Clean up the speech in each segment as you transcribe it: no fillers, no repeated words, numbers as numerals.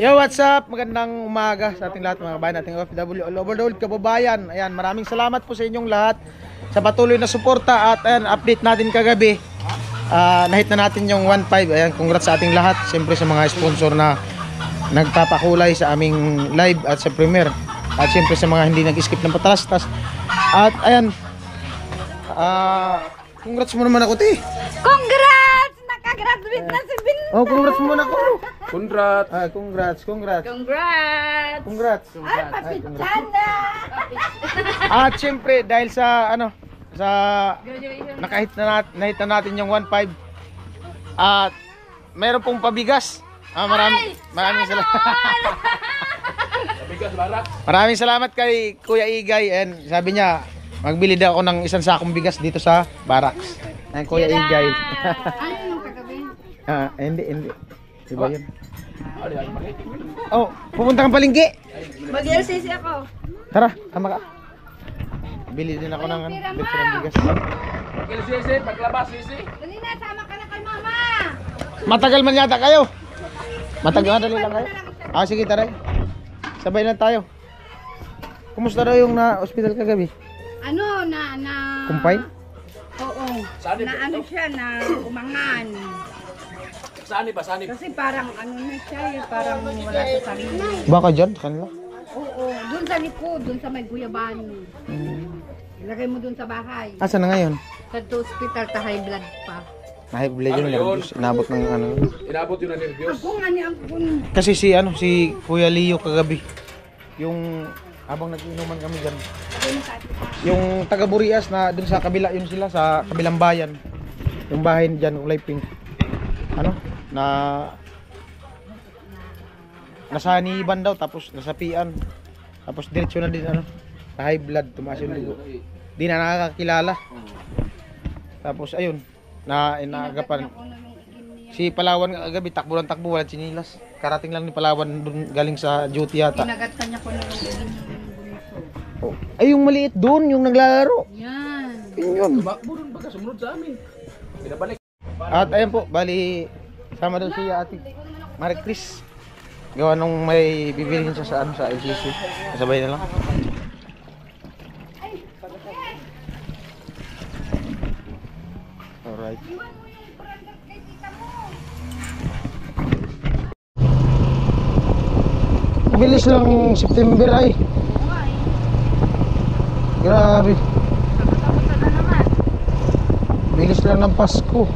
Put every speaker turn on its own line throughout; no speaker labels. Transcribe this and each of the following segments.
Yo, what's up? Magandang umaga sa ating lahat mga kabayan, ating OFW all over the world, kababayan. Ayan, maraming salamat po sa inyong lahat sa patuloy na suporta at ayan, update natin kagabi. Nahit na natin yung 1.5. Ayan, congrats sa ating lahat. Siyempre sa mga sponsor na nagpapakulay sa aming live at sa premiere. At siyempre sa mga hindi nag-skip ng patalastas. At ayan, congrats mo naman ako, te.
Congrats! Nakagraduate na si Bin.
Oh, congrats mo na ako.
Congrats.
Congrats.
Congrats!
Congrats.
Ay, papichana!
At syempre dahil sa nahit na natin yung 1.5 at meron pong pabigas. Maraming salamat.
Pabigas barak.
Maraming salamat kay Kuya Igay, and sabi niya magbili daw ako ng isang sakong bigas dito sa barracks. Ay, Kuya Igay.
Ano yung kagabi?
Hindi. Diba yun? Oh, pupunta kang palengke.
Mag-LCC ako.
Tara, tama ka. Bili din ako ng litro ng bigas.
Sisi, paglabas sisi.
Dali na, sama ka na kay mama.
Matagal man yata kayo. Madali lang kayo. Sige, tara. Sabay na tayo. Kumusta daw yung na-hospital kagabi?
Ano,
Kumpay?
Oo.
Saan
Na ano siya, na umangan.
Saan ba? Saan?
Kasi parang ano na siya, parang wala sa sarili.
Baka dyan, kanila.
Oo, dun sa likod, dun sa may guyaban. Ilagay mo dun sa bahay.
Asa na ngayon?
Sa hospital, ta high blood pa.
High blood yung nervous. Inabot ng ano.
Inabot yun na nervyos.
Ako nga ni Angkon.
Kasi si Kuya Leo kagabi. Yung habang nag-inuman kami dyan. Yung taga Burias na dun sa kabila yun sila, sa kabilang bayan. Yung bahay dyan, kulay pink. Nasaniban daw, tapos nasapian. Tapos diretso na din high blood, tumaas yung dugo. Di na nakakakilala. Tapos ayun, inaagapan. Si Palawan kagabi, takbo ng takbo, walang sinilas. Karating lang ni Palawan dun, galing sa duty yata.
Pinagatan niya ko na yung bunso.
Oh. Ay, yung maliit doon, yung naglalaro.
Yan.
Yun.
Tumakbo rin baga, sumunod sa amin. Pinabalik.
At ayun po, bali, sama daw siya ate Marie Chris. Gawa nung may bibilihin siya sa LCC. Sabay na lang. Alright. Bilis lang September ay. Grabe. Bilis lang ng Pasko.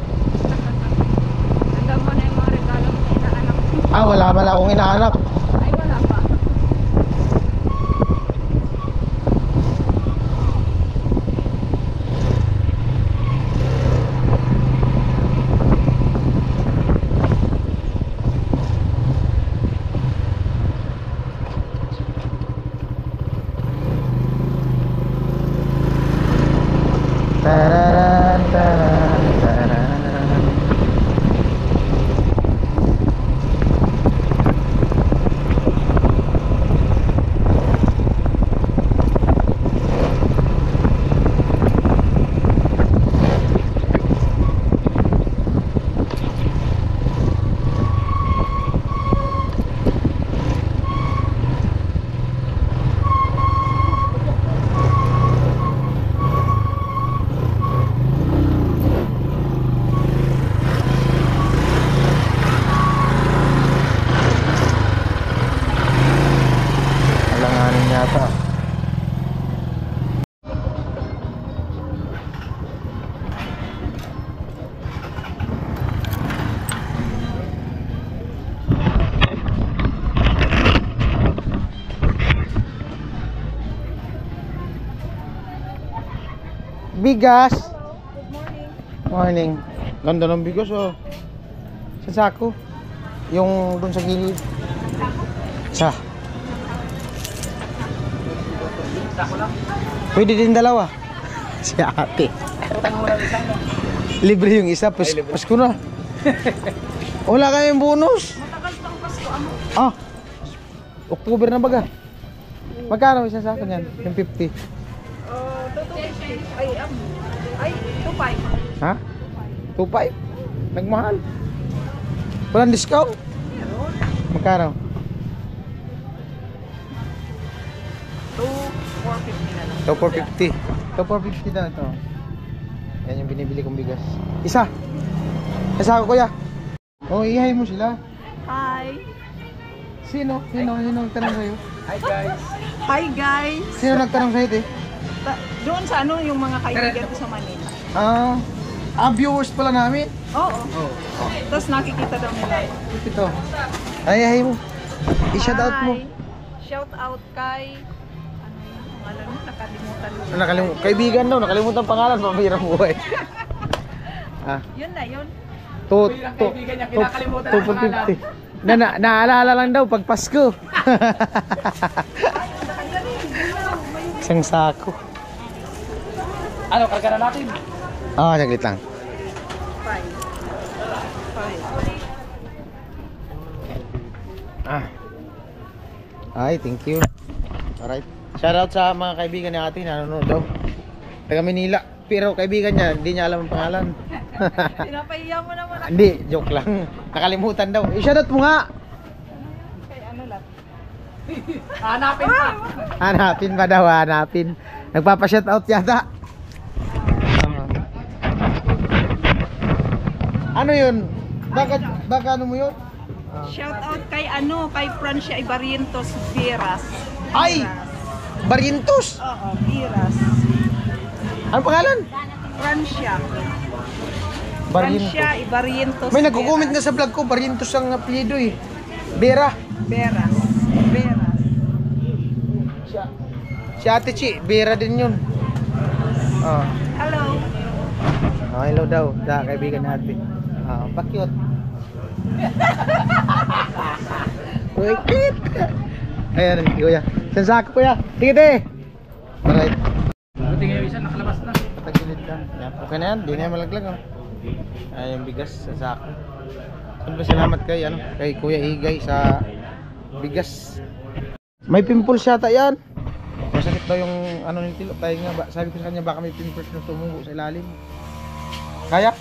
Handa mo na yung mga regalo mo sa inaanak mo.
Wala man akong inaanak.
Ay, wala pa.
Tararan, tararan, tararan. Alanganin yata. Bigas. Morning. Ganda ng bigas sa sako. Yung dun sa gilid. Pwede din dalawa. Si ate. Libre yung isa. Pasko na. Wala kayong bonus.
Matagal pang Pasko amo.
October na baga. Magkano isa sa akin yan? Yung 50.
2.5. Ay, 2.5.
Ha? 2.5? Nagmahal. Walang discount? Magkano?
450 na lang.
Ito 450. Ito 450 na ito. Yan yung binibili kong bigas. Isa. Isa ako kuya. Oh, ihay mo sila.
Hi!
Sino? Sino nagtanong sa'yo?
Hi guys.
Hi guys!
Sino nagtanong sa'yo, te?
Doon sa ano, yung mga kaibigan ko sa Manila.
Viewers pala namin.
Oo.
Oh.
Tapos nakikita daw nila.
Ito. Ay mo. I-shout out mo.
Hi. Shout out kay... Ano yung pangalan mo? Nakalimutan mo.
Kaibigan daw, nakalimutan pangalan, pambihirang buhay.
Yun na, yun.
Bilang kaibigan niya, kinakalimutan ang pangalan.
250. Naalala lang daw pag Pasko. Isang sako.
Ano, karga na natin?
Saglit lang.
5.
Ay, thank you. Alright. Shoutout sa mga kaibigan ni ate, nanonood daw. Taga Manila. Pero kaibigan niya, hindi niya alam ang pangalan.
Pinapahiya mo naman ako.
Hindi, joke lang. Nakalimutan daw. I-shoutout mo nga.
Kay ano lang.
Hanapin pa.
Hanapin ba daw, hanapin. Nagpapa-shoutout yata. Ano yun? Baka ano mo yun?
Shout out kay ano, kay Francia Ibarientos Viras.
Ay! Barrientos!
Oo, Viras.
Ano pangalan?
Francia.
Barrientos.
Francia Ibarientos.
May nagko-comment nga sa vlog ko, Barrientos ang apelyido eh. Vera.
Veras. Veras.
Si Ate Chi, Vera din yun.
Hello.
Hello daw, sa kaibigan natin. Pakyot. Wait. Ayan, kuya. Isang sako kuya. Tingin Alright.
Buti ngayon isa, nakalabas na.
Patagilid ka. Yan. Okay na yan, di na yan malaglag. Ay, yung bigas sa sako. Siyempre salamat kay Kuya Igay sa bigas. May pimples yata yan. Masakit daw yung ano ni Tilo. Tayo nga ba, sabi ko sa kanya baka may pimples na tumugo sa ilalim. Kaya?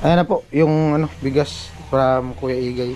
Ayan na po yung bigas from Kuya Igay.